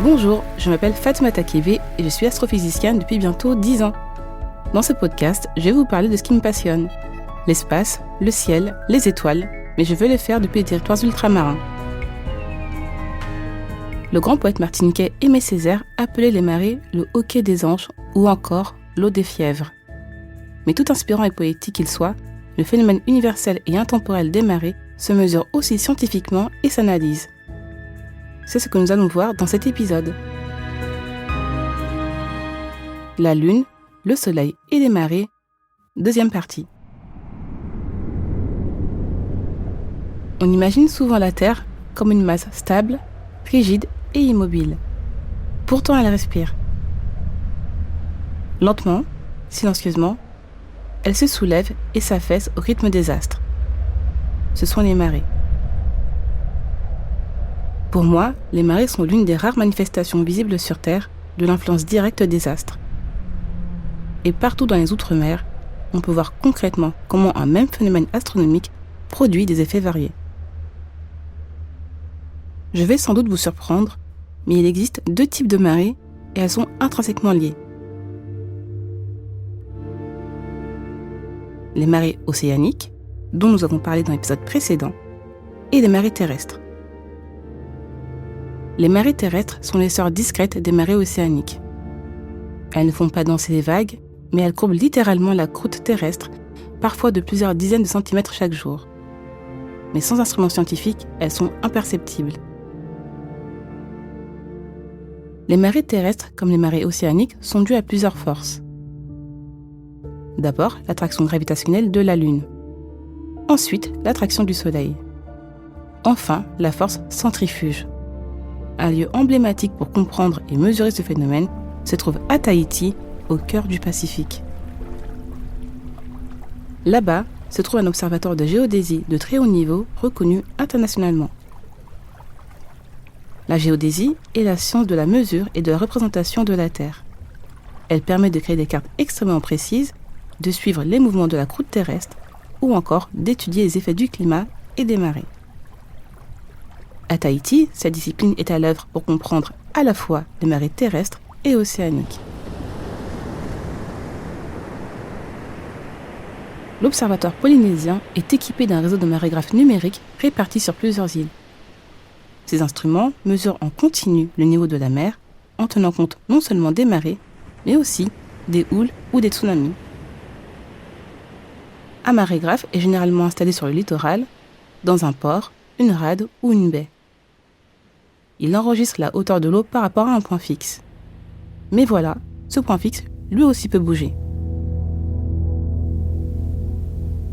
Bonjour, je m'appelle Fatoumata Kébé et je suis astrophysicienne depuis bientôt 10 ans. Dans ce podcast, je vais vous parler de ce qui me passionne. L'espace, le ciel, les étoiles, mais je veux le faire depuis les territoires ultramarins. Le grand poète martiniquais Aimé Césaire appelait les marées le hoquet des anges ou encore l'eau des fièvres. Mais tout inspirant et poétique qu'il soit, le phénomène universel et intemporel des marées se mesure aussi scientifiquement et s'analyse. C'est ce que nous allons voir dans cet épisode. La Lune, le Soleil et les marées, deuxième partie. On imagine souvent la Terre comme une masse stable, rigide et immobile. Pourtant, elle respire. Lentement, silencieusement, elle se soulève et s'affaisse au rythme des astres. Ce sont les marées. Pour moi, les marées sont l'une des rares manifestations visibles sur Terre de l'influence directe des astres. Et partout dans les Outre-mer, on peut voir concrètement comment un même phénomène astronomique produit des effets variés. Je vais sans doute vous surprendre, mais il existe deux types de marées et elles sont intrinsèquement liées. Les marées océaniques, dont nous avons parlé dans l'épisode précédent, et les marées terrestres. Les marées terrestres sont les sœurs discrètes des marées océaniques. Elles ne font pas danser les vagues, mais elles courbent littéralement la croûte terrestre, parfois de plusieurs dizaines de centimètres chaque jour. Mais sans instruments scientifiques, elles sont imperceptibles. Les marées terrestres, comme les marées océaniques, sont dues à plusieurs forces. D'abord, l'attraction gravitationnelle de la Lune. Ensuite, l'attraction du Soleil. Enfin, la force centrifuge. Un lieu emblématique pour comprendre et mesurer ce phénomène se trouve à Tahiti, au cœur du Pacifique. Là-bas se trouve un observatoire de géodésie de très haut niveau reconnu internationalement. La géodésie est la science de la mesure et de la représentation de la Terre. Elle permet de créer des cartes extrêmement précises, de suivre les mouvements de la croûte terrestre ou encore d'étudier les effets du climat et des marées. À Tahiti, cette discipline est à l'œuvre pour comprendre à la fois les marées terrestres et océaniques. L'observatoire polynésien est équipé d'un réseau de marégraphes numériques répartis sur plusieurs îles. Ces instruments mesurent en continu le niveau de la mer en tenant compte non seulement des marées, mais aussi des houles ou des tsunamis. Un marégraphe est généralement installé sur le littoral, dans un port, une rade ou une baie. Il enregistre la hauteur de l'eau par rapport à un point fixe. Mais voilà, ce point fixe, lui aussi peut bouger.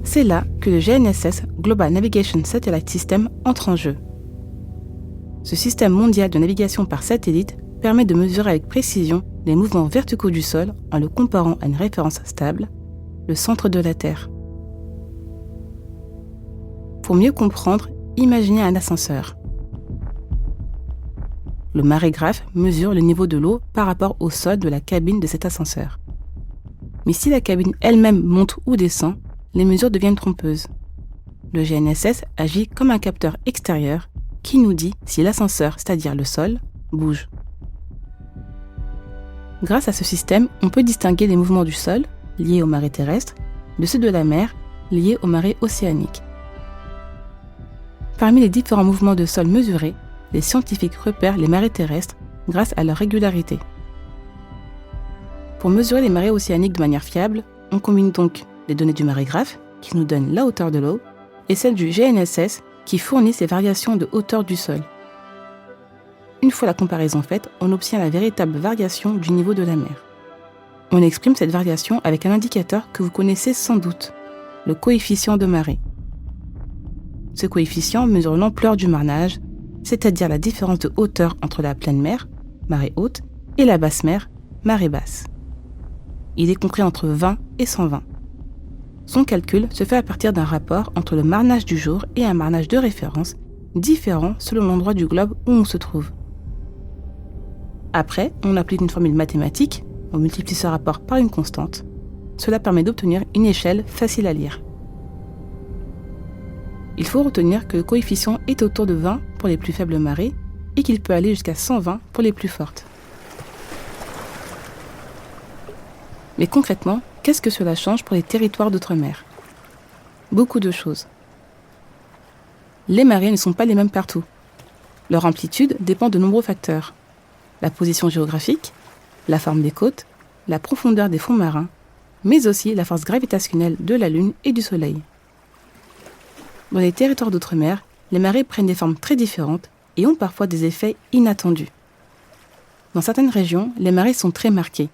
C'est là que le GNSS, Global Navigation Satellite System, entre en jeu. Ce système mondial de navigation par satellite permet de mesurer avec précision les mouvements verticaux du sol en le comparant à une référence stable, le centre de la Terre. Pour mieux comprendre, imaginez un ascenseur. Le marégraphe mesure le niveau de l'eau par rapport au sol de la cabine de cet ascenseur. Mais si la cabine elle-même monte ou descend, les mesures deviennent trompeuses. Le GNSS agit comme un capteur extérieur qui nous dit si l'ascenseur, c'est-à-dire le sol, bouge. Grâce à ce système, on peut distinguer les mouvements du sol, liés aux marées terrestres, de ceux de la mer, liés aux marées océaniques. Parmi les différents mouvements de sol mesurés, les scientifiques repèrent les marées terrestres grâce à leur régularité. Pour mesurer les marées océaniques de manière fiable, on combine donc les données du marégraphe, qui nous donne la hauteur de l'eau, et celles du GNSS, qui fournit ces variations de hauteur du sol. Une fois la comparaison faite, on obtient la véritable variation du niveau de la mer. On exprime cette variation avec un indicateur que vous connaissez sans doute, le coefficient de marée. Ce coefficient mesure l'ampleur du marnage, c'est-à-dire la différence de hauteur entre la pleine mer, marée haute, et la basse mer, marée basse. Il est compris entre 20 et 120. Son calcul se fait à partir d'un rapport entre le marnage du jour et un marnage de référence, différent selon l'endroit du globe où on se trouve. Après, on applique une formule mathématique, on multiplie ce rapport par une constante. Cela permet d'obtenir une échelle facile à lire. Il faut retenir que le coefficient est autour de 20 pour les plus faibles marées et qu'il peut aller jusqu'à 120 pour les plus fortes. Mais concrètement, qu'est-ce que cela change pour les territoires d'outre-mer ? Beaucoup de choses. Les marées ne sont pas les mêmes partout. Leur amplitude dépend de nombreux facteurs. La position géographique, la forme des côtes, la profondeur des fonds marins, mais aussi la force gravitationnelle de la Lune et du Soleil. Dans les territoires d'outre-mer, les marées prennent des formes très différentes et ont parfois des effets inattendus. Dans certaines régions, les marées sont très marquées.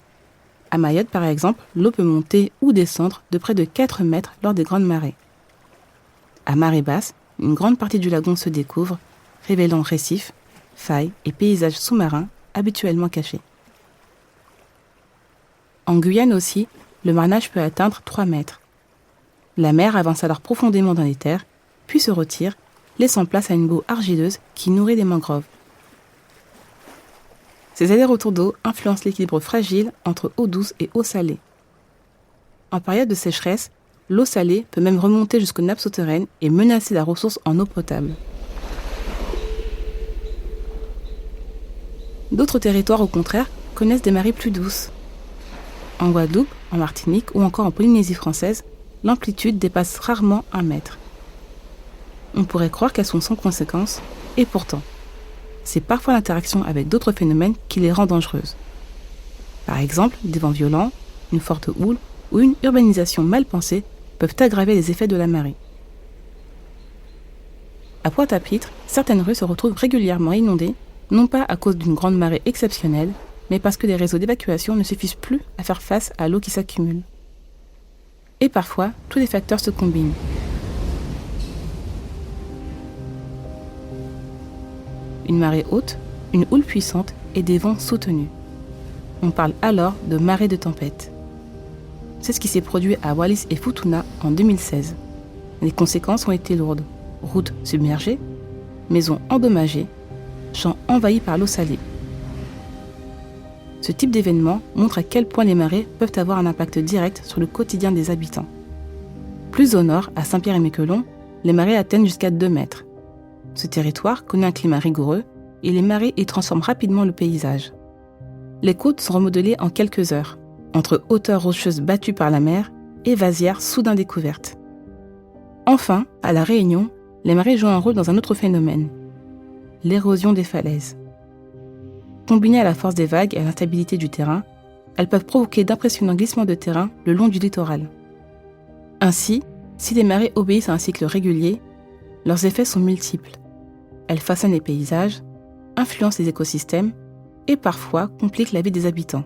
À Mayotte, par exemple, l'eau peut monter ou descendre de près de 4 mètres lors des grandes marées. À marée basse, une grande partie du lagon se découvre, révélant récifs, failles et paysages sous-marins habituellement cachés. En Guyane aussi, le marnage peut atteindre 3 mètres. La mer avance alors profondément dans les terres, puis se retire, laissant place à une boue argileuse qui nourrit des mangroves. Ces allers-retours d'eau influencent l'équilibre fragile entre eau douce et eau salée. En période de sécheresse, l'eau salée peut même remonter jusqu'aux nappes souterraines et menacer la ressource en eau potable. D'autres territoires, au contraire, connaissent des marées plus douces. En Guadeloupe, en Martinique ou encore en Polynésie française, l'amplitude dépasse rarement 1 mètre. On pourrait croire qu'elles sont sans conséquence, et pourtant, c'est parfois l'interaction avec d'autres phénomènes qui les rend dangereuses. Par exemple, des vents violents, une forte houle ou une urbanisation mal pensée peuvent aggraver les effets de la marée. À Pointe-à-Pitre, certaines rues se retrouvent régulièrement inondées, non pas à cause d'une grande marée exceptionnelle, mais parce que les réseaux d'évacuation ne suffisent plus à faire face à l'eau qui s'accumule. Et parfois, tous les facteurs se combinent. Une marée haute, une houle puissante et des vents soutenus. On parle alors de marée de tempête. C'est ce qui s'est produit à Wallis et Futuna en 2016. Les conséquences ont été lourdes. Routes submergées, maisons endommagées, champs envahis par l'eau salée. Ce type d'événement montre à quel point les marées peuvent avoir un impact direct sur le quotidien des habitants. Plus au nord, à Saint-Pierre-et-Miquelon, les marées atteignent jusqu'à 2 mètres. Ce territoire connaît un climat rigoureux et les marées y transforment rapidement le paysage. Les côtes sont remodelées en quelques heures, entre hauteurs rocheuses battues par la mer et vasières soudain découvertes. Enfin, à La Réunion, les marées jouent un rôle dans un autre phénomène, l'érosion des falaises. Combinées à la force des vagues et à l'instabilité du terrain, elles peuvent provoquer d'impressionnants glissements de terrain le long du littoral. Ainsi, si les marées obéissent à un cycle régulier, leurs effets sont multiples. Elles façonnent les paysages, influencent les écosystèmes et parfois compliquent la vie des habitants.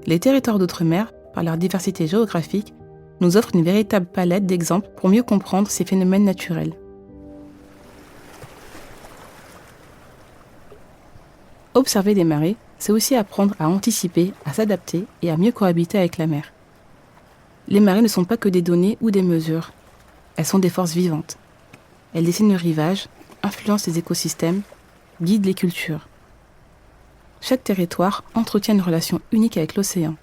Les territoires d'outre-mer, par leur diversité géographique, nous offrent une véritable palette d'exemples pour mieux comprendre ces phénomènes naturels. Observer les marées, c'est aussi apprendre à anticiper, à s'adapter et à mieux cohabiter avec la mer. Les marées ne sont pas que des données ou des mesures. Elles sont des forces vivantes. Elles dessinent le rivage, influencent les écosystèmes, guident les cultures. Chaque territoire entretient une relation unique avec l'océan,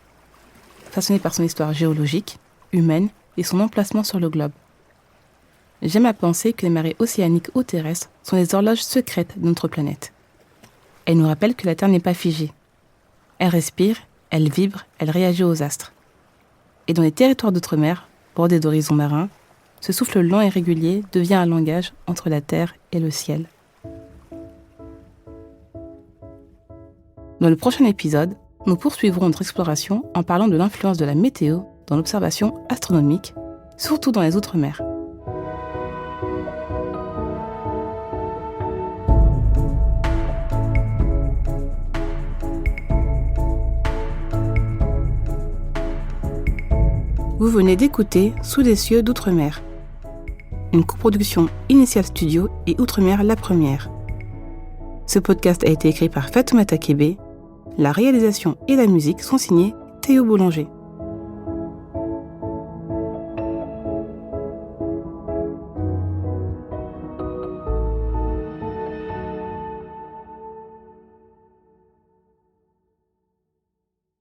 façonnée par son histoire géologique, humaine et son emplacement sur le globe. J'aime à penser que les marées océaniques ou terrestres sont les horloges secrètes de notre planète. Elles nous rappellent que la Terre n'est pas figée. Elle respire, elle vibre, elle réagit aux astres. Et dans les territoires d'outre-mer, bordés d'horizons marins, ce souffle lent et régulier devient un langage entre la terre et le ciel. Dans le prochain épisode, nous poursuivrons notre exploration en parlant de l'influence de la météo dans l'observation astronomique, surtout dans les outre-mer. Vous venez d'écouter Sous les cieux d'outre-mer, une coproduction Initial Studio et Outre-mer La Première. Ce podcast a été écrit par Fatoumata Kébé. La réalisation et la musique sont signées Théo Boulanger.